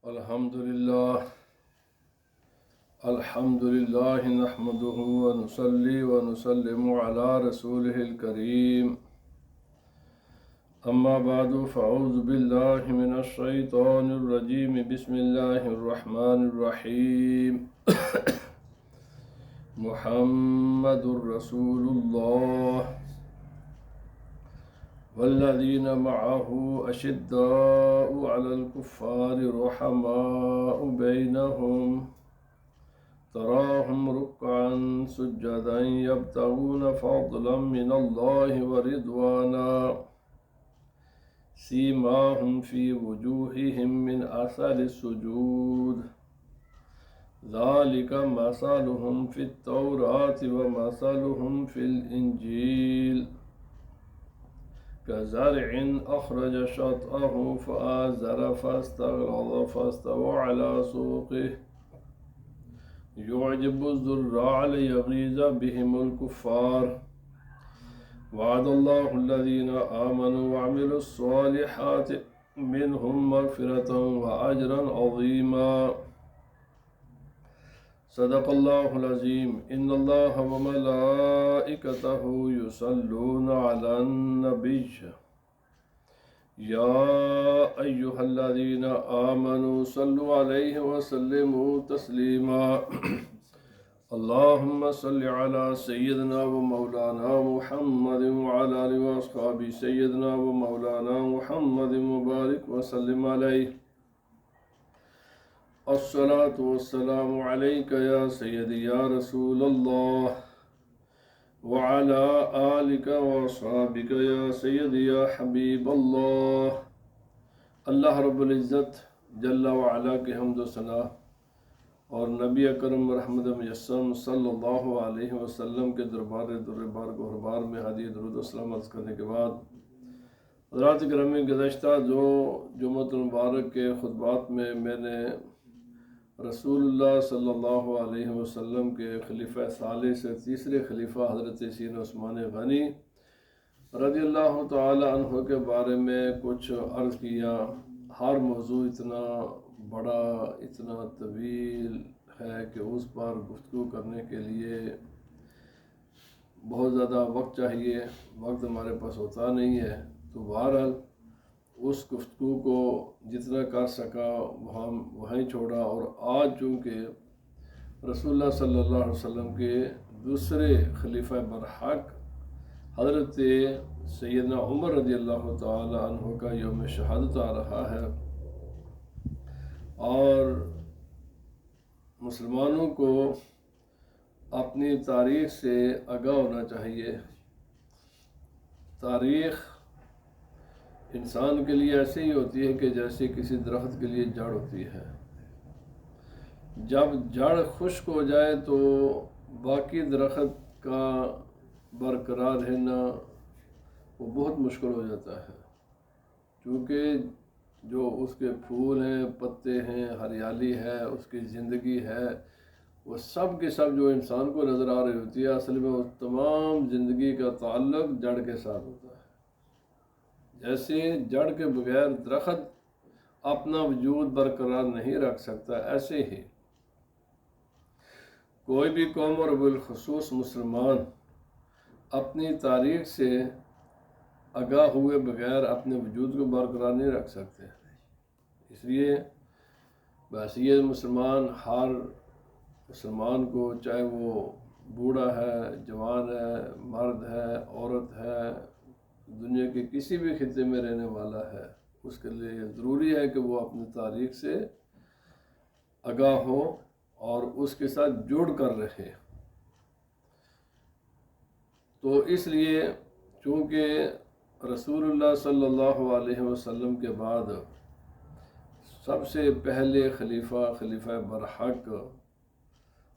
الحمد لله نحمده ونصلي ونسلم على رسوله الكريم. أما بعد فأعوذ بالله من الشيطان الرجيم. بسم الله الرحمن الرحيم. محمد رسول الله والذين معه أشداء على الكفار رحماء بينهم تراهم ركعا سجدا يبتغون فضلا من الله ورضوانا سيماهم في وجوههم من أثر السجود ذلك مثلهم في التوراة ومثلهم في الإنجيل كزرع أخرج شطأه فآزر فاستغلظ فاستوى على سوقه يعجب الزراع ليغيظ بهم الكفار. وعد الله الذين آمنوا وعملوا الصالحات منهم مغفرة وأجرا عظيما. صدق الله العظيم. إن الله وملائكته يصلون على النبي يا أيها الذين آمنوا صلوا عليه وسلموا تسليما. اللهم صل على سيدنا ومولانا محمد وعلى آله وأصحابه سيدنا ومولانا محمد مبارك وسلم عليه. الصلاة والسلام عليك يا سيدي يا رسول الله وعلى آلك وأصحابك يا سيدي يا حبيب اللہ. اللہ رب العزت جل وعلا کے حمد و ثنا اور نبی اکرم رحمت مجسم صلی اللہ علیہ وسلم کے دربار گہربار میں حدیث درود و سلام عرض کرنے کے بعد حضرات گرامی، گزشتہ جو جمعۃ المبارک کے خطبات میں نے رسول اللہ صلی اللہ علیہ وسلم کے خلیفہ ثالث سے تیسرے خلیفہ حضرت سیدنا عثمان غنی رضی اللہ تعالی عنہ کے بارے میں کچھ عرض کیا. ہر موضوع اتنا بڑا، اتنا طویل ہے کہ اس پر گفتگو کرنے کے لیے بہت زیادہ وقت چاہیے. وقت ہمارے پاس ہوتا نہیں ہے، تو بہرحال اس گفتگو کو جتنا کر سکا وہیں چھوڑا. اور آج چونکہ رسول اللہ صلی اللہ علیہ وسلم کے دوسرے خلیفہ برحق حضرت سیدنا عمر رضی اللہ تعالی عنہ کا یوم شہادت آ رہا ہے، اور مسلمانوں کو اپنی تاریخ سے آگاہ ہونا چاہیے. تاریخ انسان کے لیے ایسے ہی ہوتی ہے کہ جیسے کسی درخت کے لیے جڑ ہوتی ہے. جب جڑ خشک ہو جائے تو باقی درخت کا برقرار رہنا وہ بہت مشکل ہو جاتا ہے، کیونکہ جو اس کے پھول ہیں، پتے ہیں، ہریالی ہے، اس کی زندگی ہے، وہ سب کے سب جو انسان کو نظر آ رہی ہوتی ہے، اصل میں وہ تمام زندگی کا تعلق جڑ کے ساتھ ہوتا ہے. جیسے جڑ کے بغیر درخت اپنا وجود برقرار نہیں رکھ سکتا، ایسے ہی کوئی بھی قوم اور بالخصوص مسلمان اپنی تاریخ سے آگاہ ہوئے بغیر اپنے وجود کو برقرار نہیں رکھ سکتے. اس لیے بحیثیت مسلمان ہر مسلمان کو، چاہے وہ بوڑھا ہے، جوان ہے، مرد ہے، عورت ہے، دنیا کے کسی بھی خطے میں رہنے والا ہے، اس کے لیے ضروری ہے کہ وہ اپنی تاریخ سے آگاہ ہو اور اس کے ساتھ جڑ کر رہے. تو اس لیے چونکہ رسول اللہ صلی اللہ علیہ وسلم کے بعد سب سے پہلے خلیفہ برحق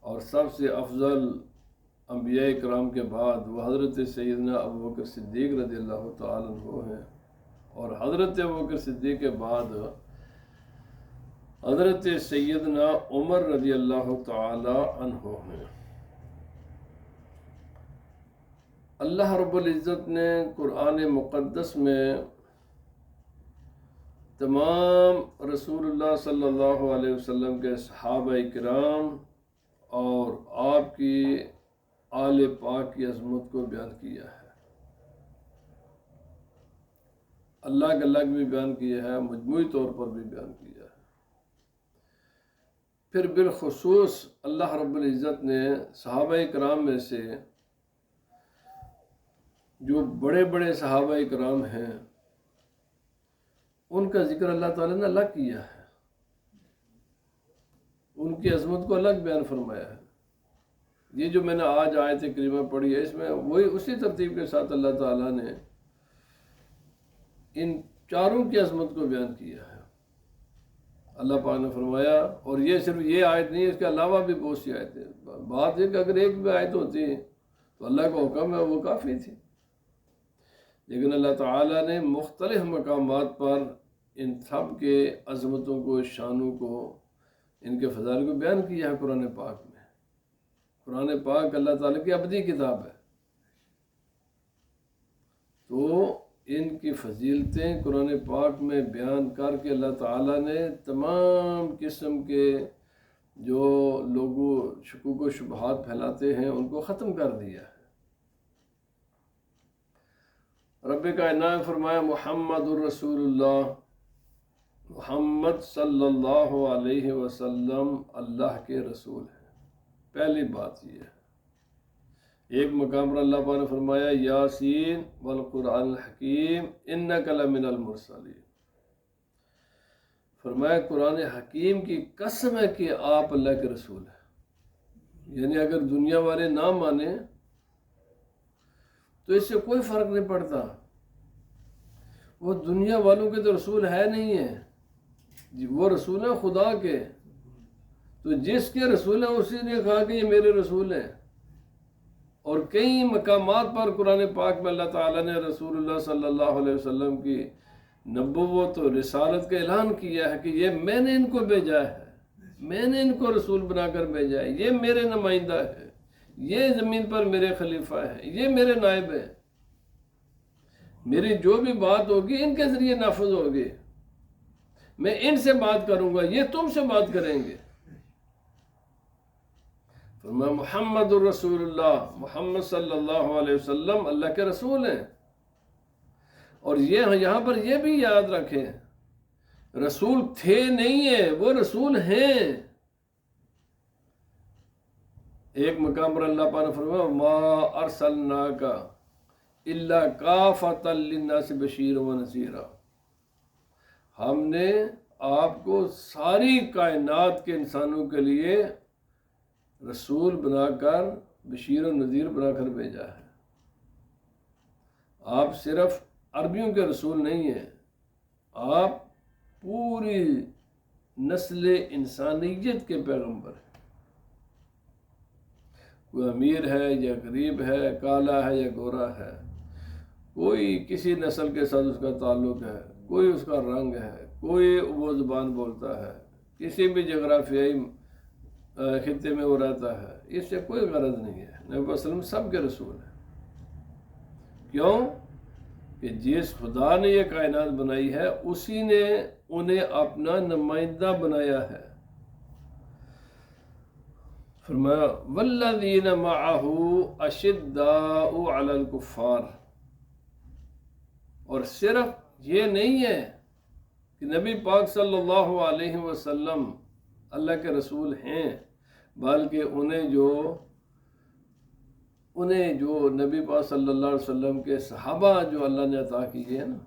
اور سب سے افضل انبیاء کرام کے بعد وہ حضرت سیدنا ابوبکر صدیق رضی اللہ تعالیٰ عنہ ہیں، اور حضرت ابوبکر صدیق کے بعد حضرت سیدنا عمر رضی اللہ تعالیٰ عنہ ہیں. اللہ رب العزت نے قرآن مقدس میں تمام رسول اللہ صلی اللہ علیہ وسلم کے صحابہ کرام اور آپ کی آل پاک کی عظمت کو بیان کیا ہے، اللہ کا الگ بھی بیان کیا ہے، مجموعی طور پر بھی بیان کیا ہے۔ پھر بالخصوص اللہ رب العزت نے صحابہ کرام میں سے جو بڑے بڑے صحابہ کرام ہیں ان کا ذکر اللہ تعالیٰ نے الگ کیا ہے، ان کی عظمت کو الگ بیان فرمایا ہے۔ یہ جو میں نے آج آیت کریمہ پڑھی ہے، اس میں وہی اسی ترتیب کے ساتھ اللہ تعالیٰ نے ان چاروں کی عظمت کو بیان کیا ہے۔ اللہ پاک نے فرمایا، اور یہ صرف یہ آیت نہیں، اس کے علاوہ بھی بہت سی آیتیں، بات ہے کہ اگر ایک بھی آیت ہوتی تو اللہ کا حکم ہے وہ کافی تھی، لیکن اللہ تعالیٰ نے مختلف مقامات پر ان سب کے عظمتوں کو، شانوں کو، ان کے فضائل کو بیان کیا ہے قرآن پاک میں۔ قرآن پاک اللہ تعالیٰ کی ابدی کتاب ہے، تو ان کی فضیلتیں قرآن پاک میں بیان کر کے اللہ تعالیٰ نے تمام قسم کے جو لوگوں شکوک و شبہات پھیلاتے ہیں ان کو ختم کر دیا ہے۔ رب کائنات فرمایا محمد الرسول اللہ، محمد صلی اللہ علیہ وسلم اللہ کے رسول ہیں۔ پہلی بات یہ ہے۔ ایک مقام پر اللہ پاک نے فرمایا یاسین والقرآن الحکیم انک لمن المرسلین، فرمایا قرآن حکیم کی قسم ہے کہ آپ اللہ کے رسول ہیں۔ یعنی اگر دنیا والے نہ مانے تو اس سے کوئی فرق نہیں پڑتا، وہ دنیا والوں کے تو رسول ہے نہیں ہے جی، وہ رسول ہیں خدا کے، تو جس کے رسول ہیں اسی نے کہا کہ یہ میرے رسول ہیں۔ اور کئی مقامات پر قرآن پاک میں اللہ تعالیٰ نے رسول اللہ صلی اللہ علیہ وسلم کی نبوت و رسالت کا اعلان کیا ہے کہ یہ میں نے ان کو بھیجا ہے، میں نے ان کو رسول بنا کر بھیجا ہے، یہ میرے نمائندہ ہے، یہ زمین پر میرے خلیفہ ہیں، یہ میرے نائب ہیں، میری جو بھی بات ہوگی ان کے ذریعے نافذ ہوگی، میں ان سے بات کروں گا، یہ تم سے بات کریں گے۔ فرمایا محمد الرسول اللہ، محمد صلی اللہ علیہ وسلم اللہ کے رسول ہیں۔ اور یہ یہاں پر یہ بھی یاد رکھیں، رسول تھے نہیں ہیں، وہ رسول ہیں۔ ایک مقام پر اللہ پاک نے فرمایا ما ارسلناک الا کافۃ للناس بشیرا ونذیرا، ہم نے آپ کو ساری کائنات کے انسانوں کے لیے رسول بنا کر، بشیر و نذیر بنا کر بھیجا ہے۔ آپ صرف عربیوں کے رسول نہیں ہیں، آپ پوری نسل انسانیت کے پیغمبر ہیں۔ کوئی امیر ہے یا غریب ہے، کالا ہے یا گورا ہے، کوئی کسی نسل کے ساتھ اس کا تعلق ہے، کوئی اس کا رنگ ہے، کوئی وہ زبان بولتا ہے، کسی بھی جغرافیائی خطے میں وہ رہتا ہے، اس سے کوئی غرض نہیں ہے۔ نبی صلی اللہ علیہ وسلم سب کے رسول ہیں۔ کیوں کہ جس خدا نے یہ کائنات بنائی ہے اسی نے انہیں اپنا نمائندہ بنایا ہے۔ فرمایا والذین معہ اشداء علی الکفار، اور صرف یہ نہیں ہے کہ نبی پاک صلی اللہ علیہ وسلم اللہ کے رسول ہیں، بلکہ انہیں جو نبی پاک صلی اللہ علیہ وسلم کے صحابہ جو اللہ نے عطا کیے ہیں نا،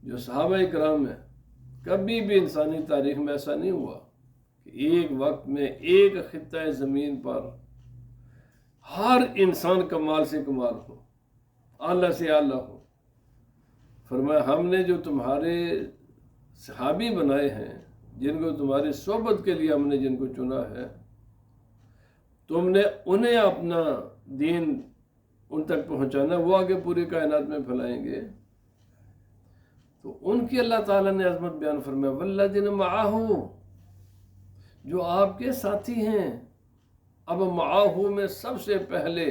جو صحابہ کرام ہیں، کبھی بھی انسانی تاریخ میں ایسا نہیں ہوا کہ ایک وقت میں ایک خطہ زمین پر ہر انسان کمال سے کمال ہو، اعلیٰ سے اعلیٰ ہو۔ فرمایا ہم نے جو تمہارے صحابی بنائے ہیں، جن کو تمہاری صحبت کے لیے ہم نے جن کو چنا ہے، تم نے انہیں اپنا دین ان تک پہنچانا، وہ آگے پوری کائنات میں پھیلائیں گے۔ تو ان کی اللہ تعالیٰ نے عظمت بیان فرمایا والذین معہ، جو آپ کے ساتھی ہیں۔ اب معہ میں سب سے پہلے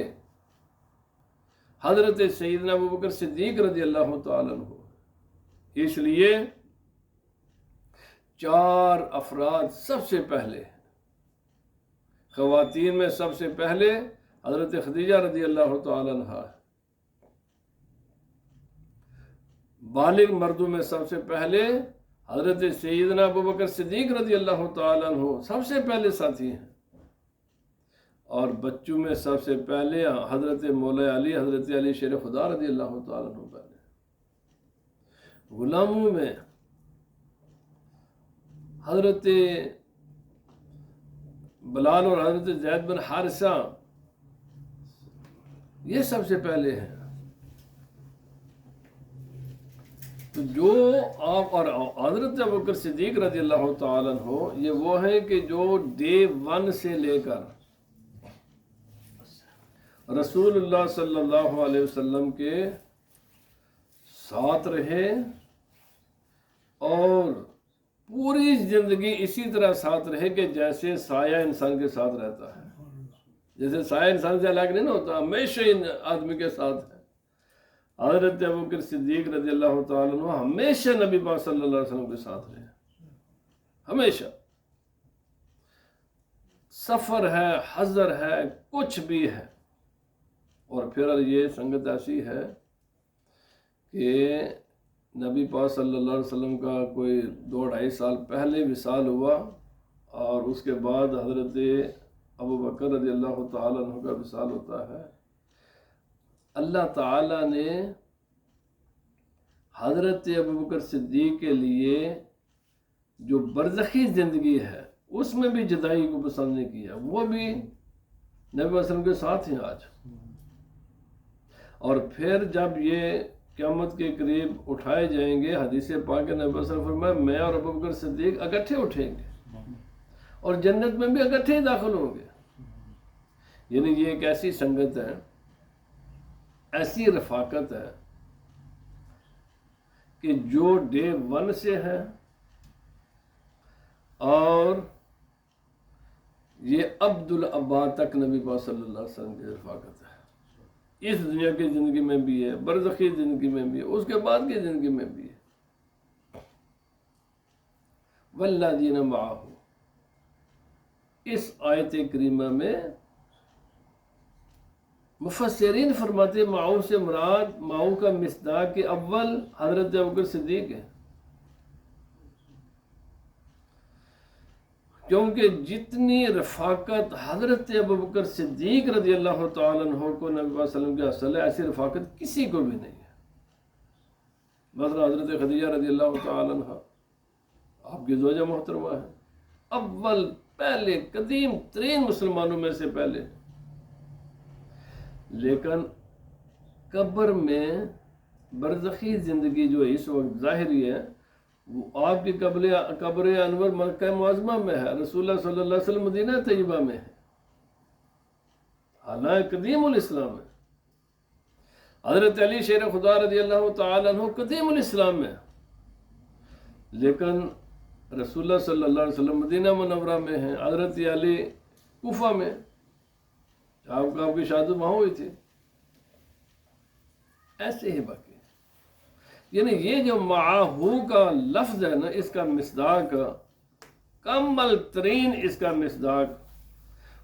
حضرت سیدنا ابوبکر صدیق رضی اللہ تعالیٰ عنہ، اس لیے 4 افراد سب سے پہلے، خواتین میں سب سے پہلے حضرت خدیجہ رضی اللہ تعالی عنہ، بالغ مردوں میں سب سے پہلے حضرت سیدنا ابوبکر صدیق رضی اللہ تعالی عنہ سب سے پہلے ساتھی ہیں، اور بچوں میں سب سے پہلے حضرت مولا علی، حضرت علی شیر خدا رضی اللہ تعالی عنہ پہلے۔ غلاموں میں حضرت بلال اور حضرت زید بن حارثہ یہ سب سے پہلے ہیں۔ تو جو آپ اور حضرت ابوبکر صدیق رضی اللہ تعالیٰ عنہ یہ وہ ہیں کہ جو ڈے 1 سے لے کر رسول اللہ صلی اللہ علیہ وسلم کے ساتھ رہے اور پوری زندگی اسی طرح ساتھ رہے کہ جیسے سایہ انسان کے ساتھ رہتا ہے، جیسے سایہ انسان سے الگ نہیں ہوتا، ہمیشہ ان آدمی کے ساتھ ہے۔ حضرت ابوبکر صدیق رضی اللہ تعالیٰ عنہ ہمیشہ نبی پاک صلی اللہ علیہ وسلم کے ساتھ رہے، ہمیشہ۔ سفر ہے، حضر ہے، کچھ بھی ہے، اور پھر یہ سنگت ایسی ہے کہ نبی پاک صلی اللہ علیہ وسلم کا کوئی 2-2.5 سال پہلے وصال ہوا، اور اس کے بعد حضرت ابوبکر رضی اللہ تعالیٰ عنہ کا وصال ہوتا ہے۔ اللہ تعالیٰ نے حضرت ابوبکر صدیق کے لیے جو برزخی زندگی ہے اس میں بھی جدائی کو پسند نہیں کیا، وہ بھی نبی علیہ وسلم کے ساتھ ہیں آج۔ اور پھر جب یہ قیامت کے قریب اٹھائے جائیں گے، حدیث پاک نبی علیہ وسلم فرمایا میں اور ابوبکر صدیق اکٹھے اٹھیں گے اور جنت میں بھی اکٹھے ہی داخل ہوں گے۔ یعنی یہ ایک ایسی سنگت ہے، ایسی رفاقت ہے کہ جو ڈے 1 سے ہے، اور یہ عبدالآباد تک نبی پاک صلی اللہ علیہ وسلم کی رفاقت ہے۔ اس دنیا کی زندگی میں بھی ہے، برزخی زندگی میں بھی ہے، اس کے بعد کی زندگی میں بھی ہے۔ والذین معہ، اس آیت کریمہ میں مفسرین فرماتے معاو سے مراد، معاو کا مصداق کے اول حضرت ابوبکر صدیق ہے، کیونکہ جتنی رفاقت حضرت ابوبکر صدیق رضی اللہ تعالیٰ عنہ کو نبی صلی اللہ علیہ وسلم کے اصل ہے، ایسی رفاقت کسی کو بھی نہیں ہے۔ مثلا حضرت خدیجہ رضی اللہ تعالیٰ عنہ آپ کی زوجہ محترمہ ہے، اول پہلے قدیم ترین مسلمانوں میں سے پہلے، لیکن قبر میں برزخی زندگی جو اس وقت ظاہری ہے وہ آپ کی قبر انور مکہ معظمہ میں ہے، رسول اللہ صلی اللہ علیہ وسلم مدینہ طیبہ میں ہے، حالانکہ قدیم الاسلام ہے۔ حضرت علی شیر خدا رضی اللہ تعالیٰ عنہ قدیم الاسلام میں، لیکن رسول اللہ صلی اللہ علیہ وسلم مدینہ منورہ میں ہیں، حضرت علی کوفہ میں، آپ کی شادی وہاں ہوئی تھی۔ ایسے ہی باقی، یعنی یہ جو معاہو کا لفظ ہے نا، اس کا مصداق کمل ترین، اس کا مصداق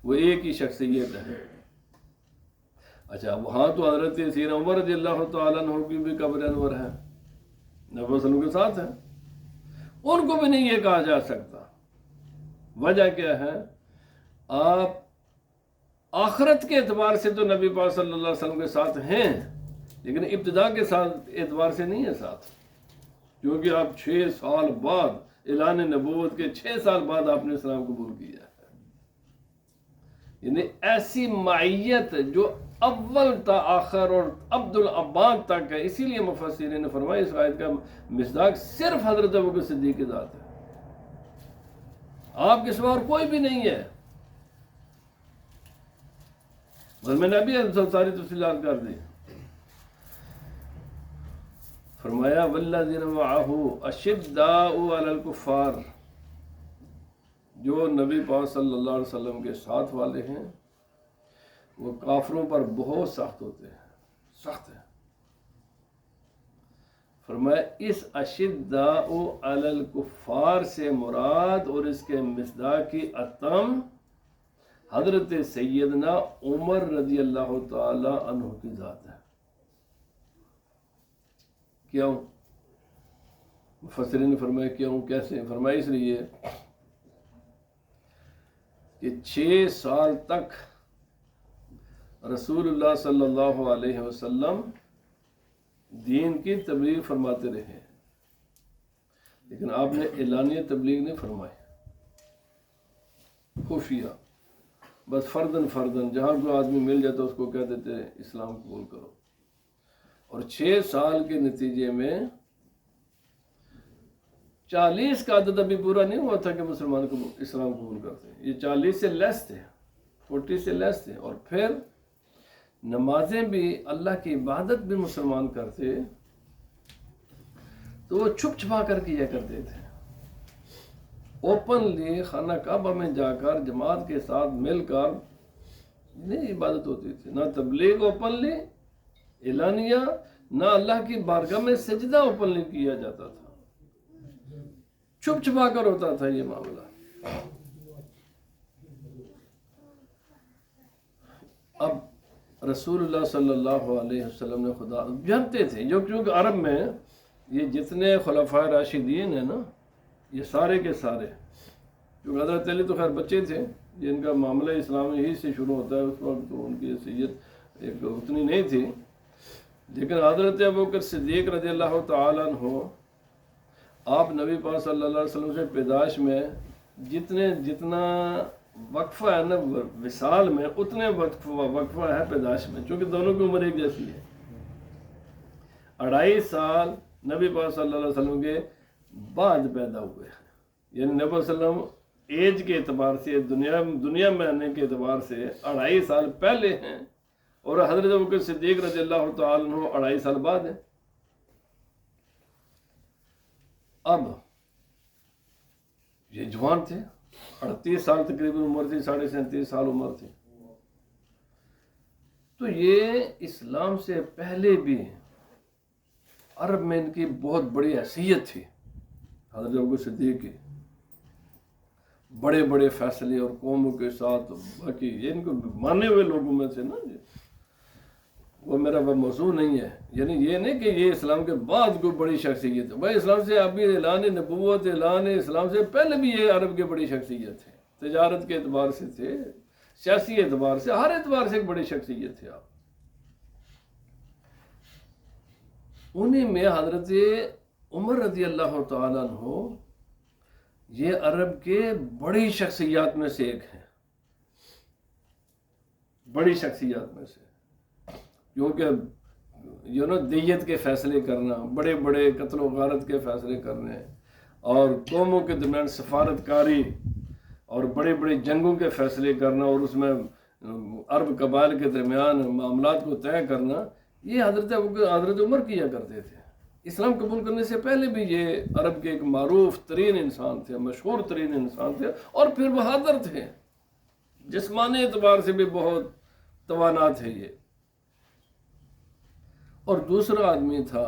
وہ ایک ہی شخصیت ہے۔ اچھا وہاں تو حضرت سیدنا عمر رضی اللہ تعالیٰ عنہ کی بھی قبر انور ہے، نبی صلی اللہ علیہ وسلم کے ساتھ ہے، ان کو بھی نہیں یہ کہا جا سکتا۔ وجہ کیا ہے؟ آپ آخرت کے اعتبار سے تو نبی پاک صلی اللہ علیہ وسلم کے ساتھ ہیں، لیکن ابتدا کے ساتھ اعتبار سے نہیں ہے ساتھ، کیونکہ آپ 6 سال بعد اعلان نبوت کے 6 سال بعد آپ نے اسلام قبول کیا ہے۔ یعنی ایسی معیت جو اول تا آخر اور عبدالآباد تک ہے، اسی لیے مفسرین نے فرمایا اس آیت کا مصداق صرف حضرت ابوبکر صدیق کی ذات ہے، آپ کے سوا اور کوئی بھی نہیں ہے۔ اور میں نے ابھی ساری تفصیلات کر دی۔ فرمایا والذین معہ اشداء علی الکفار، جو نبی پاک صلی اللہ علیہ وسلم کے ساتھ والے ہیں وہ کافروں پر بہت سخت ہوتے ہیں، سخت ہیں۔ فرمایا اس اشداء علی الکفار سے مراد اور اس کے مصداقی اتم حضرت سیدنا عمر رضی اللہ تعالی عنہ کی ذات ہے۔ کیوں؟ مفسرین نے فرمایا کیوں، کیسے؟ فرمایا اس لیے کہ 6 سال تک رسول اللہ صلی اللہ علیہ وسلم دین کی تبلیغ فرماتے رہے، لیکن آپ نے اعلانیہ تبلیغ نہیں فرمائی، خفیہ، بس فردن فردن جہاں کوئی آدمی مل جاتا اس کو کہہ دیتے اسلام قبول کرو۔ اور 6 سال کے نتیجے میں 40 کا عدد ابھی پورا نہیں ہوا تھا کہ مسلمان کو اسلام قبول کرتے، یہ 40 سے لیس تھے، 40 سے لیس تھے۔ اور پھر نمازیں بھی، اللہ کی عبادت بھی مسلمان کرتے تو وہ چھپ چھپا کر کیا کرتے تھے، اوپنلی خانہ کعبہ میں جا کر جماعت کے ساتھ مل کر نہیں عبادت ہوتی تھی، نہ تبلیغ اوپنلی اعلانیہ، نہ اللہ کی بارگاہ میں سجدہ اوپنلی کیا جاتا تھا، چھپ چھپا کر ہوتا تھا یہ معاملہ۔ اب رسول اللہ صلی اللہ علیہ وسلم نے خدا جانتے تھے، جو کیونکہ عرب میں یہ جتنے خلفاء راشدین ہیں نا، یہ سارے کے سارے، کیونکہ حضرت علی تو خیر بچے تھے، جن کا معاملہ اسلام ہی سے شروع ہوتا ہے، اس وقت تو ان کی حیثیت ایک اتنی نہیں تھی، لیکن حضرت ابوبکر صدیق رضی اللہ تعالیٰ عنہ، آپ نبی پاک صلی اللہ علیہ وسلم سے پیدائش میں جتنا وقفہ ہے نا وصال میں، اتنے وقفہ ہے پیدائش میں، چونکہ دونوں کی عمر ایک جیسی ہے۔ 2.5 سال نبی پاک صلی اللہ علیہ وسلم کے بعد پیدا ہوئے، یعنی نبی صلی اللہ علیہ وسلم ایج کے اعتبار سے، دنیا میں آنے کے اعتبار سے 2.5 سال پہلے ہیں، اور حضرت ابوبکر صدیق رضی اللہ تعالیٰ عنہ 2.5 سال بعد ہیں۔ اب یہ جوان تھے، 38 سال تقریباً عمر تھی، 37.5 سال عمر تھی، تو یہ اسلام سے پہلے بھی عرب میں ان کی بہت بڑی حیثیت تھی، حضرت ابوبکر صدیق کی، بڑے بڑے فیصلے اور قوموں کے ساتھ، باقی یہ ان کو مانے ہوئے لوگوں میں سے نا، وہ میرا وہ موضوع نہیں ہے، یعنی یہ نہیں کہ یہ اسلام کے بعد کوئی بڑی شخصیت ہے، بھائی اسلام سے ابھی اعلان نبوت، اعلان اسلام سے پہلے بھی یہ عرب کی بڑی شخصیت ہے، تجارت کے اعتبار سے تھے، سیاسی اعتبار سے، ہر اعتبار سے ایک بڑی شخصیت تھے آپ۔ انہیں میں حضرت عمر رضی اللہ تعالیٰ عنہ یہ عرب کے بڑی شخصیات میں سے ایک ہیں، بڑی شخصیات میں سے، کیونکہ دیت کے فیصلے کرنا، بڑے بڑے قتل و غارت کے فیصلے کرنے، اور قوموں کے درمیان سفارت کاری، اور بڑے بڑے جنگوں کے فیصلے کرنا، اور اس میں عرب قبائل کے درمیان معاملات کو طے کرنا، یہ حضرت عمر کیا کرتے تھے۔ اسلام قبول کرنے سے پہلے بھی یہ عرب کے ایک معروف ترین انسان تھے، مشہور ترین انسان تھے، اور پھر بہادر تھے، جسمانی اعتبار سے بھی بہت توانا تھے یہ۔ اور دوسرا آدمی تھا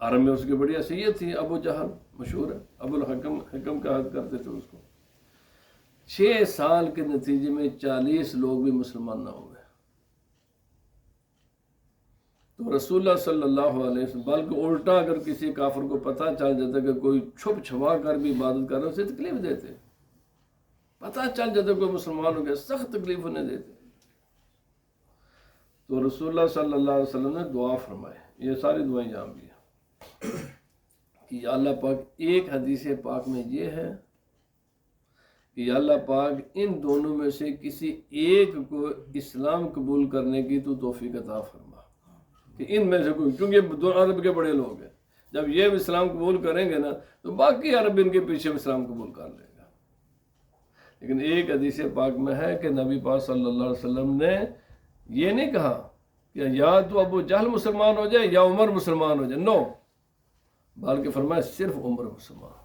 عرب میں، اس کی بڑی حیثیت تھی، ابو جہل، مشہور ہے، ابو الحکم، حکم کا حد کرتے تھے اس کو۔ 6 سال کے نتیجے میں 40 لوگ بھی مسلمان نہ ہوئے، تو رسول اللہ صلی اللہ علیہ وسلم، بلکہ الٹا اگر کسی کافر کو پتہ چل جاتا کہ کوئی چھپ چھپا کر بھی عبادت کر رہا ہے، اسے تکلیف دیتے، پتہ چل جاتا کوئی مسلمان ہو گیا، سخت تکلیف انہیں دیتے۔ تو رسول اللہ صلی اللہ علیہ وسلم نے دعا فرمائے، یہ ساری دعائیں یہاں بھی ہیں، کہ یا اللہ پاک، ایک حدیث پاک میں یہ ہے کہ یا اللہ پاک ان دونوں میں سے کسی ایک کو اسلام قبول کرنے کی تو توفیق عطا فرما، کہ ان میں سے کوئی، کیونکہ دو عرب کے بڑے لوگ ہیں، جب یہ اسلام قبول کریں گے نا تو باقی عرب ان کے پیچھے اسلام قبول کر لے گا۔ لیکن ایک حدیث پاک میں ہے کہ نبی پاک صلی اللہ علیہ وسلم نے یہ نہیں کہا کہ یا تو ابو جہل مسلمان ہو جائے یا عمر مسلمان ہو جائے، نو، بلکہ فرمایا صرف عمر مسلمان،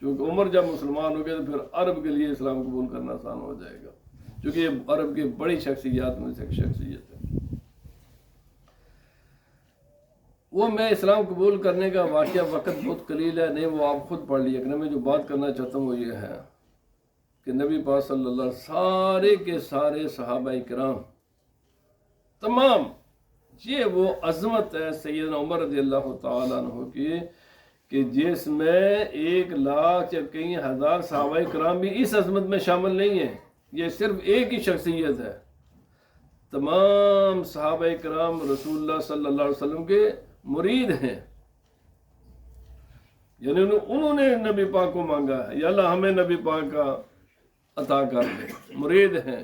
کیونکہ عمر جب مسلمان ہو گیا تو پھر عرب کے لیے اسلام قبول کرنا آسان ہو جائے گا، کیونکہ یہ عرب کی بڑی شخصیات میں سے ایک شخصیت ہے۔ وہ میں اسلام قبول کرنے کا واقعہ وقت بہت قلیل ہے، نہیں وہ آپ خود پڑھ لیے، لیکن میں جو بات کرنا چاہتا ہوں وہ یہ ہے کہ نبی پاک صلی اللہ علیہ وسلم سارے کے سارے صحابہ کرام تمام، یہ وہ عظمت ہے سیدنا عمر رضی اللہ تعالیٰ عنہ کی کہ جس میں 1,00,000 یا کئی ہزار صحابہ کرام بھی اس عظمت میں شامل نہیں ہیں، یہ صرف ایک ہی شخصیت ہے۔ تمام صحابہ کرام رسول اللہ صلی اللہ علیہ وسلم کے مرید ہیں، یعنی انہوں نے نبی پاک کو مانگا ہے، یا اللہ ہمیں نبی پاک کا عطا کر دے، مرید ہیں،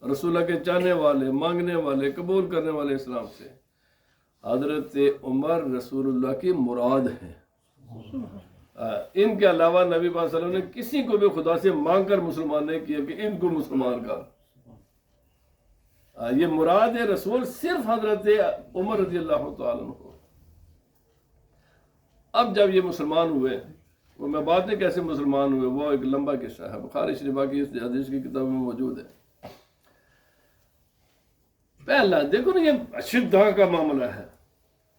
رسول اللہ کے چاہنے والے، مانگنے والے، قبول کرنے والے اسلام سے۔ حضرت عمر رسول اللہ کی مراد ہیں، ان کے علاوہ نبی پاک صلی اللہ علیہ وسلم نے کسی کو بھی خدا سے مانگ کر مسلمان نہیں کیا کہ ان کو مسلمان کر، یہ مراد رسول صرف حضرت عمر رضی اللہ تعالیٰ عنہ۔ اب جب یہ مسلمان ہوئے، وہ میں بات نہیں کیسے مسلمان ہوئے، وہ ایک لمبا قصہ ہے، بخاری شریفہ کی اس حدیث کی کتاب میں موجود ہے۔ پہلا دیکھو نا، یہ اشدھا کا معاملہ ہے،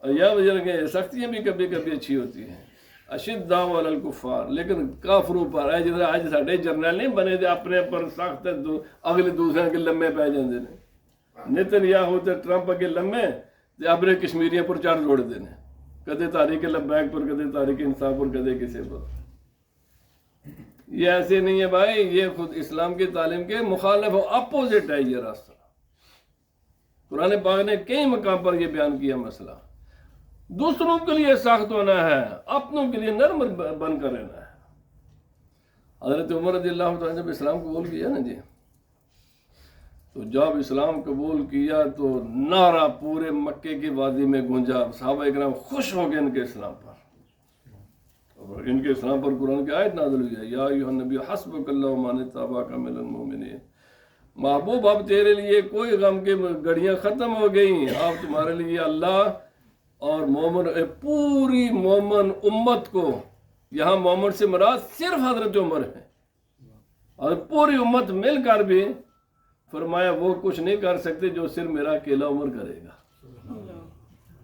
اور یا وجہ کہ سختیاں بھی کبھی کبھی اچھی ہوتی ہیں، اشدھا علی الکفار، لیکن کافروں پر جیسے آج ساڈے جرنل نہیں بنے دے اپنے پر سخت، اگلے دوسرے کے لمے پی جاندے نے، نیتنیاہو تے ٹرمپ اگے لمے تے اپنے کشمیریاں پر چڑھ جوڑ دے نے، کدے تحریک لبیک پر، کدے تحریک انصاف پر، کدے کسی پر۔ یہ ایسے نہیں ہے بھائی، یہ خود اسلام کی تعلیم کے مخالف ہو، اپوزٹ ہے یہ راستہ۔ قرآن پاک نے کئی مقام پر یہ بیان کیا مسئلہ، دوسروں کے لیے سخت ہونا ہے، اپنوں کے لیے نرم بن کر رہنا ہے۔ حضرت عمر رضی اللہ تعالیٰ نے جب اسلام قبول کیا نا جی، تو جب اسلام قبول کیا تو نعرہ پورے مکے کی وادی میں گونجا، صحابہ اکرام خوش ہو گئے ان کے اسلام پر، اور ان کے اسلام پر قرآن کی آیت نازل ہوئی ہے، یا ایھا النبی حسبک اللہ ومن اتبعک من المؤمنین، محبوب اب تیرے لیے کوئی غم کی گھڑیاں ختم ہو گئیں، اب تمہارے لیے اللہ اور مومن، پوری مومن امت کو، یہاں مومن سے مراد صرف حضرت عمر ہے، اور پوری امت مل کر بھی فرمایا وہ کچھ نہیں کر سکتے جو صرف میرا اکیلا عمر کرے گا،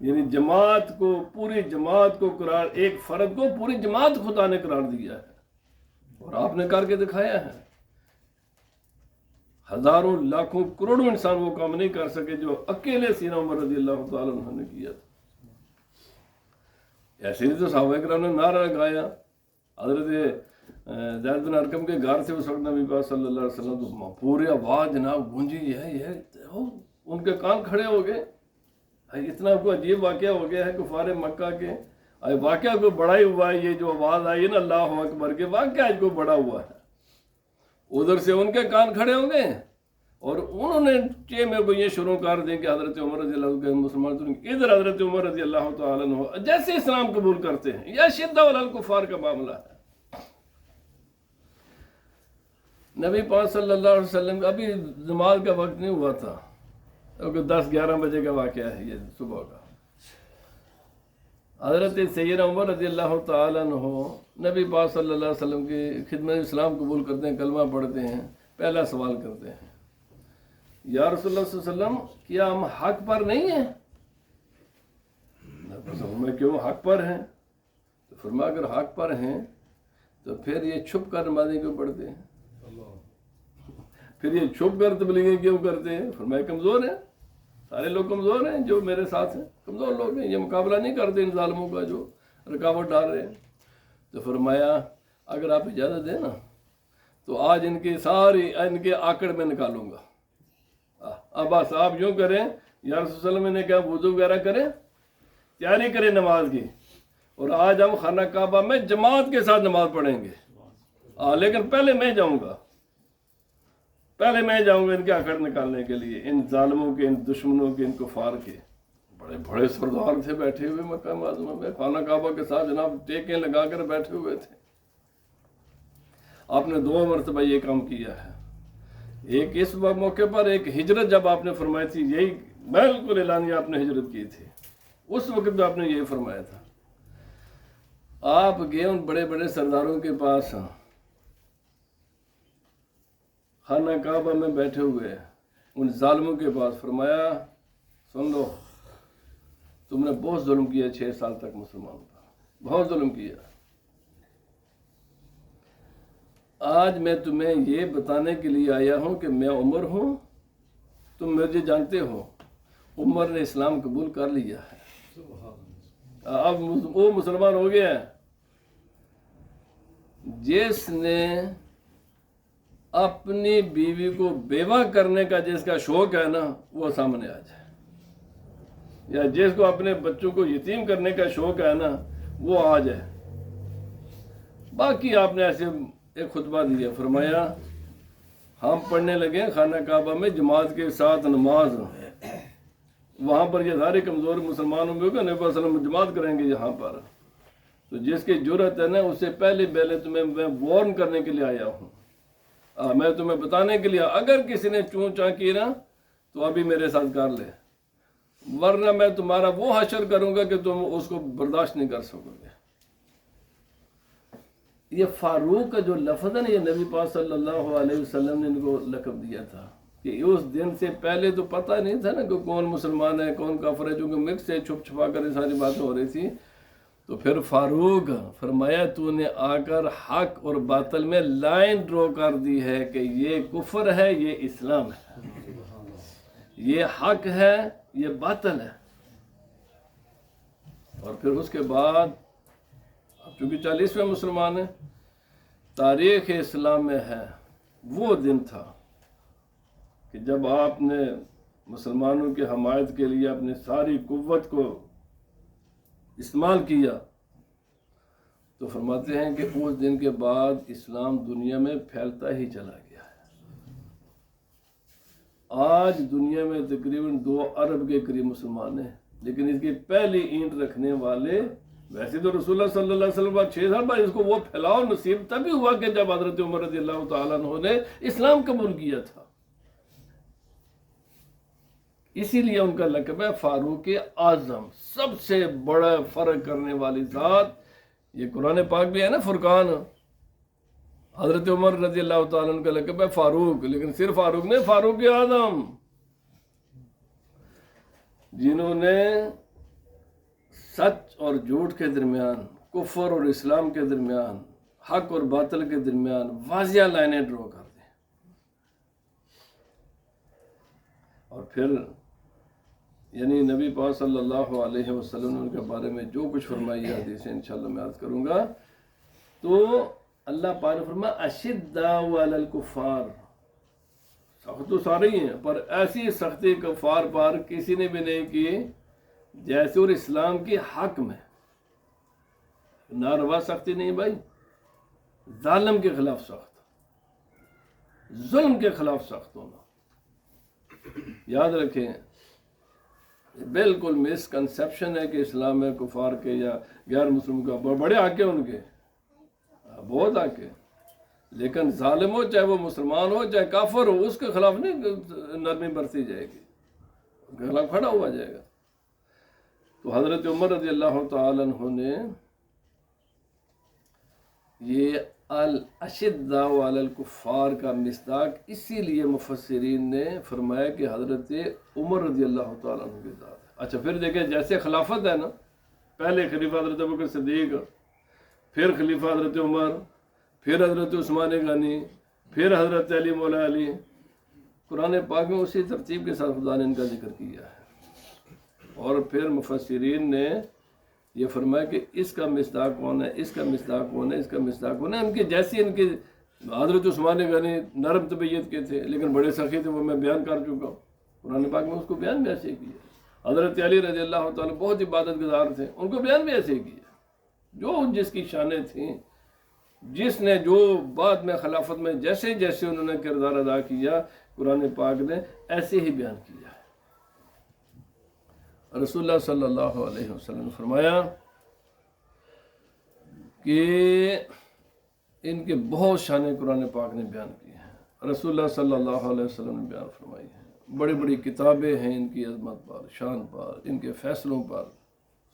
یعنی جماعت کو، پوری جماعت کو قرار، ایک فرد کو پوری جماعت خدا نے قرار دیا ہے، اور آپ نے کر کے دکھایا ہے۔ ہزاروں لاکھوں کروڑوں انسان وہ کام نہیں کر سکے جو اکیلے سیدنا عمر رضی اللہ تعالیٰ عنہ نے کیا تھا۔ ایسے ہی تو صحابہ کرام نے نعرہ لگایا، حضرت زید بن ارقم کے گھر سے اس وقت نبی پاک صلی اللہ علیہ وسلم تو پورے آواز جناب گونجی ہے، یہ ان کے کان کھڑے ہو گئے، اتنا کوئی عجیب واقعہ ہو گیا ہے کفار مکہ کے، واقعہ کوئی بڑا ہی ہوا ہے، یہ جو آواز آئی ہے نا اللہ اکبر کے، واقعہ آج کوئی بڑا ہوا ہے، ادھر سے ان کے کان کھڑے ہو گئے، اور انہوں نے چے میں کو یہ شروع کر دیں کہ حضرت عمر رضی اللہ کے مسلمان، ادھر حضرت عمر رضی اللہ تعالیٰ عنہ جیسے اسلام قبول کرتے ہیں، یہ شدہ علی الکفار کا معاملہ ہے۔ نبی پاک صلی اللہ علیہ وسلم ابھی نماز کا وقت نہیں ہوا تھا، کیونکہ 10-11 بجے کا واقعہ ہے یہ صبح کا۔ حضرت سیدنا عمر رضی اللہ تعالیٰ عنہ نبی پاک صلی اللہ علیہ وسلم کی خدمت اسلام قبول کرتے ہیں، کلمہ پڑھتے ہیں، پہلا سوال کرتے ہیں، یا رسول اللہ صلی اللہ علیہ وسلم کیا ہم حق پر نہیں ہیں؟ میں کیوں حق پر ہیں؟ تو فرمایا اگر حق پر ہیں تو پھر یہ چھپ کر نمازیں کیوں پڑھتے ہیں؟ پھر یہ چھپ کر تبلیغیں کیوں کرتے ہیں؟ فرمایا کمزور ہیں، سارے لوگ کمزور ہیں جو میرے ساتھ ہیں، کمزور لوگ ہیں، یہ مقابلہ نہیں کرتے ان ظالموں کا جو رکاوٹ ڈال رہے ہیں۔ تو فرمایا اگر آپ اجازت دیں نا تو آج ان کی ساری ان کے آکڑ میں نکالوں گا، اب بس آپ یوں کریں، یا رسول اللہ وسلم نے کہا وضو وغیرہ کریں، تیاری کریں نماز کی، اور آج ہم خانہ کعبہ میں جماعت کے ساتھ نماز پڑھیں گے، لیکن پہلے میں جاؤں گا ان کے آکڑ نکالنے کے لیے، ان ظالموں کے، ان دشمنوں کے، ان کفار کے۔ بڑے بڑے سردار تھے بیٹھے ہوئے مکہ معظمہ میں، خانہ کعبہ کے ساتھ جناب ٹیکیں لگا کر بیٹھے ہوئے تھے۔ آپ نے 2 مرتبہ یہ کام کیا ہے، ایک اس موقع پر، ایک ہجرت جب آپ نے فرمائی تھی، یہی بالکل اعلانیہ آپ نے ہجرت کی تھی، اس وقت بھی آپ نے یہی فرمایا تھا۔ آپ گئے ان بڑے بڑے سرداروں کے پاس، خانہ کعبہ میں بیٹھے ہوئے ان ظالموں کے پاس، فرمایا سن لو، تم نے بہت ظلم کیا 6 سال تک مسلمانوں پر، بہت ظلم کیا۔ آج میں تمہیں یہ بتانے کے لیے آیا ہوں کہ میں عمر ہوں، تم مجھے جانتے ہو، عمر نے اسلام قبول کر لیا ہے، اب وہ مسلمان ہو گیا ہے۔ جس نے اپنی بیوی کو بیوہ کرنے کا جس کا شوق ہے نا وہ سامنے آ جائے، یا جس کو اپنے بچوں کو یتیم کرنے کا شوق ہے نا وہ آ جائے۔ باقی آپ نے ایسے ایک خطبہ دیا، فرمایا ہم پڑھنے لگے خانہ کعبہ میں جماعت کے ساتھ نماز، وہاں پر یہ سارے کمزور مسلمانوں میں ہوگا، نبی صلی اللہ علیہ وسلم جماعت کریں گے یہاں پر، تو جس کی جرت ہے نا اس سے پہلے تمہیں میں وارن کرنے کے لیے آیا ہوں، میں تمہیں بتانے کے لیے، اگر کسی نے چون چاں کی نا تو ابھی میرے ساتھ کر لے، ورنہ میں تمہارا وہ حشر کروں گا کہ تم اس کو برداشت نہیں کر سکو گے۔ یہ فاروق کا جو لفظ ہے نا، یہ نبی پاک صلی اللہ علیہ وسلم نے ان کو لقب دیا تھا کہ اس دن سے پہلے تو پتہ نہیں تھا نا کہ کون مسلمان ہے کون کافر ہے، چونکہ مکس سے چھپ چھپا کر یہ ساری باتیں ہو رہی تھی، تو پھر فاروق فرمایا تو نے آ کر حق اور باطل میں لائن ڈرا کر دی ہے کہ یہ کفر ہے، یہ اسلام ہے، یہ حق ہے، یہ باطل ہے۔ اور پھر اس کے بعد چونکہ 40ویں مسلمان ہیں، تاریخ اسلام میں ہے وہ دن تھا کہ جب آپ نے مسلمانوں کی حمایت کے لیے اپنی ساری قوت کو استعمال کیا، تو فرماتے ہیں کہ اس دن کے بعد اسلام دنیا میں پھیلتا ہی چلا گیا ہے۔ آج دنیا میں تقریباً 2 ارب کے قریب مسلمان ہیں، لیکن اس کی پہلی اینٹ رکھنے والے، ویسے تو رسول اللہ صلی اللہ علیہ وسلم بعد 6 سال بعد اس کو وہ پھیلاؤ نصیب تبھی ہوا کہ جب حضرت عمر رضی اللہ تعالیٰ عنہ نے اسلام قبول کیا تھا۔ اسی لیے ان کا لقب ہے فاروق اعظم، سب سے بڑا فرق کرنے والی ذات۔ یہ قرآن پاک بھی ہے نا فرقان، حضرت عمر رضی اللہ تعالیٰ عنہ کا لقب ہے فاروق، لیکن صرف فاروق نہیں، فاروق اعظم، جنہوں نے سچ اور جھوٹ کے درمیان، کفر اور اسلام کے درمیان، حق اور باطل کے درمیان واضح لائنیں ڈرا کر دیں۔ اور پھر یعنی نبی پاک صلی اللہ علیہ وسلم نے ان کے بارے میں جو کچھ فرمائی حدیثیں انشاءاللہ میں عرض کروں گا، تو اللہ پاک نے فرمایا اشداء علی الکفار، سخت تو سارے ہی ہیں پر ایسی سختی کفار پر کسی نے بھی نہیں کی جیسے، اور اسلام کے حق میں ناروا سختی نہیں بھائی، ظالم کے خلاف سخت، ظلم کے خلاف سخت ہونا۔ یاد رکھیں بالکل مسکنسیپشن ہے کہ اسلام میں کفار کے یا غیر مسلم کا بڑے حق ہیں، ان کے بہت حق ہے، لیکن ظالم ہو چاہے وہ مسلمان ہو چاہے کافر ہو، اس کے خلاف نہیں نرمی برتی جائے گی، اس کے خلاف کھڑا ہوا جائے گا۔ تو حضرت عمر رضی اللہ تعالیٰ عنہ نے یہ الاشداء علی الکفار کا مصداق اسی لیے مفسرین نے فرمایا کہ حضرت عمر رضی اللہ تعالیٰ عنہ کی ذات ہے۔ اچھا پھر دیکھیں جیسے خلافت ہے نا، پہلے خلیفہ حضرت ابوبکر صدیق، پھر خلیفہ حضرت عمر، پھر حضرت عثمان غنی، پھر حضرت علی مولا علی، قرآن پاک میں اسی ترتیب کے ساتھ خدا نے ان کا ذکر کیا ہے۔ اور پھر مفسرین نے یہ فرمایا کہ اس کا مصداق کون ہے، اس کا مصداق کون ہے، اس کا مصداق کون ہے۔ ان کی جیسی ان کی حضرت عثمان غنی نرم طبیعت کے تھے لیکن بڑے سخی تھے، وہ میں بیان کر چکا ہوں، قرآن پاک میں اس کو بیان بھی ایسے کیا۔ حضرت علی رضی اللہ تعالیٰ بہت عبادت گزار تھے، ان کو بیان بھی ایسے کیا، جو جس کی شانیں تھیں، جس نے جو بعد میں خلافت میں جیسے جیسے انہوں نے کردار ادا کیا، قرآن پاک نے ایسے ہی بیان کیا ہے۔ رسول اللہ صلی اللہ علیہ وسلم نے فرمایا کہ ان کے بہت شانیں قرآن پاک نے بیان کی ہیں، رسول اللہ صلی اللہ علیہ وسلم نے بیان فرمائی ہیں، بڑی بڑی کتابیں ہیں ان کی عظمت پر، شان پر، ان کے فیصلوں پر،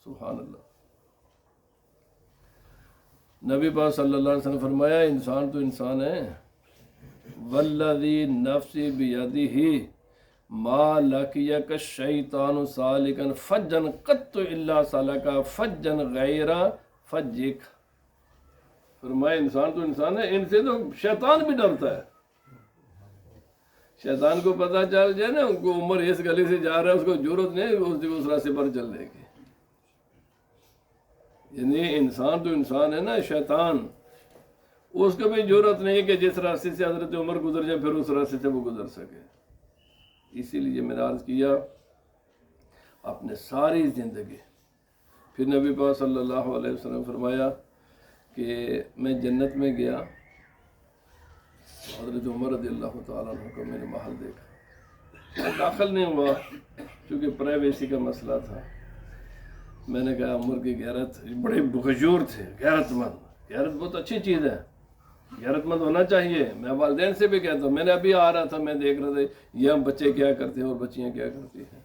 سبحان اللہ۔ نبی پاک صلی اللہ علیہ وسلم نے فرمایا انسان تو انسان ہے، والذی نفسی بیدہ، ما لقیک الشیطان سالکا فجا قط الا سلک فجا غیر فجک. فرمایا انسان تو انسان ہے، ان سے تو شیطان بھی ڈرتا ہے. شیطان کو پتہ چل جائے نا ان کو عمر اس گلی سے جا رہا ہے، اس کو ضرورت نہیں اس راستے پر چلنے کی. یعنی انسان تو انسان ہے نا، شیطان اس کو بھی ضرورت نہیں ہے کہ جس راستے سے حضرت عمر گزر جائے پھر اس راستے سے وہ گزر سکے. اسی لیے میں نے عرض کیا اپنے ساری زندگی. پھر نبی پاک صلی اللہ علیہ وسلم فرمایا کہ میں جنت میں گیا، حضرت عمر رضی اللہ تعالیٰ عنہ کو میں نے محل دیکھا. میں داخل نہیں ہوا چونکہ پرائیویسی کا مسئلہ تھا. میں نے کہا عمر کی غیرت، بڑے بغیور تھے، غیرت مند. غیرت بہت اچھی چیز ہے، غیرت مند ہونا چاہیے. میں والدین سے بھی کہتا ہوں، میں نے ابھی آ رہا تھا میں دیکھ رہا تھا یہ ہم بچے کیا کرتے ہیں اور بچیاں کیا کرتی ہیں.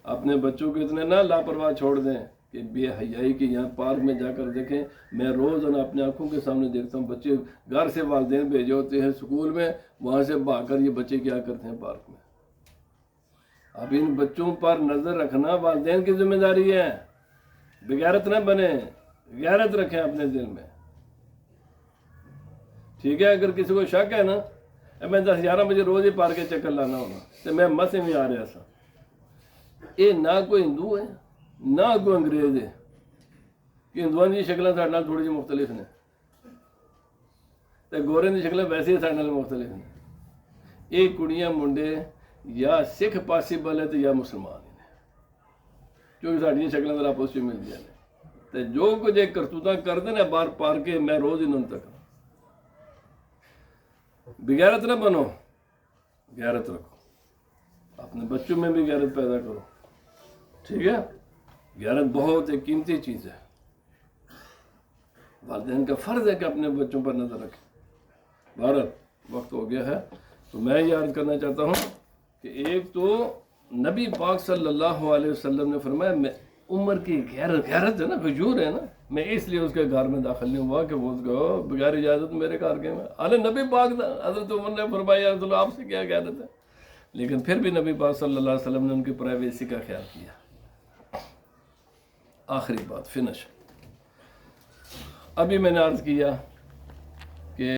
اپنے بچوں کو اتنے نہ لاپرواہ چھوڑ دیں کہ بے حیائی کی. یہاں پارک میں جا کر دیکھیں، میں روز اپنے آنکھوں کے سامنے دیکھتا ہوں بچے گھر سے والدین بھیجے ہوتے ہیں اسکول میں، وہاں سے بھاگ کر یہ بچے کیا کرتے ہیں پارک میں. اب ان بچوں پر نظر رکھنا والدین کی ذمہ داری ہے. بغیرت نہ بنے، غیرت رکھیں اپنے دل میں. ٹھیک ہے، اگر کسی کو شک ہے نا، میں 10-11 بجے روز ہی پارک کے چکر لانا ہونا تو میں مسے میں آ رہا سا. یہ نہ کوئی ہندو ہے نہ کوئی انگریز ہے کہ ہندوؤں کی شکلیں سارے نال تھوڑی جی مختلف نے تو گورے کی شکلیں ویسے ہی سارے نال مختلف نے. یہ کڑیاں منڈے یا سکھ پاسبل ہے تو یا مسلمان ہی نے، کیونکہ ساڑی شکلیں ذرا آپس میں مل جائیں. تو جو کچھ ایک کرتوتاں کر دیں نا بار پار کے، میں روز انہوں تک. بغیرت نہ بنو، غیرت رکھو. اپنے بچوں میں بھی غیرت پیدا کرو. ٹھیک ہے، غیرت بہت ایک قیمتی چیز ہے. والدین کا فرض ہے کہ اپنے بچوں پر نظر رکھیں. بھارت وقت ہو گیا ہے تو میں یہ عرض کرنا چاہتا ہوں کہ ایک تو نبی پاک صلی اللہ علیہ وسلم نے فرمایا میں عمر کی غیرت ہے نا، فجور ہے نا، میں اس لیے اس کے گھر میں داخل نہیں ہوا کہ وہ اس کو بغیر اجازت میرے گھر کے میں. نبی پاک تھا، حضرت عمر نے فرمایا رسول آپ سے کیا غیرت ہے. لیکن پھر بھی نبی پاک صلی اللہ علیہ وسلم نے ان کی پرائیویسی کا خیال کیا. آخری بات فنش. ابھی میں نے عرض کیا کہ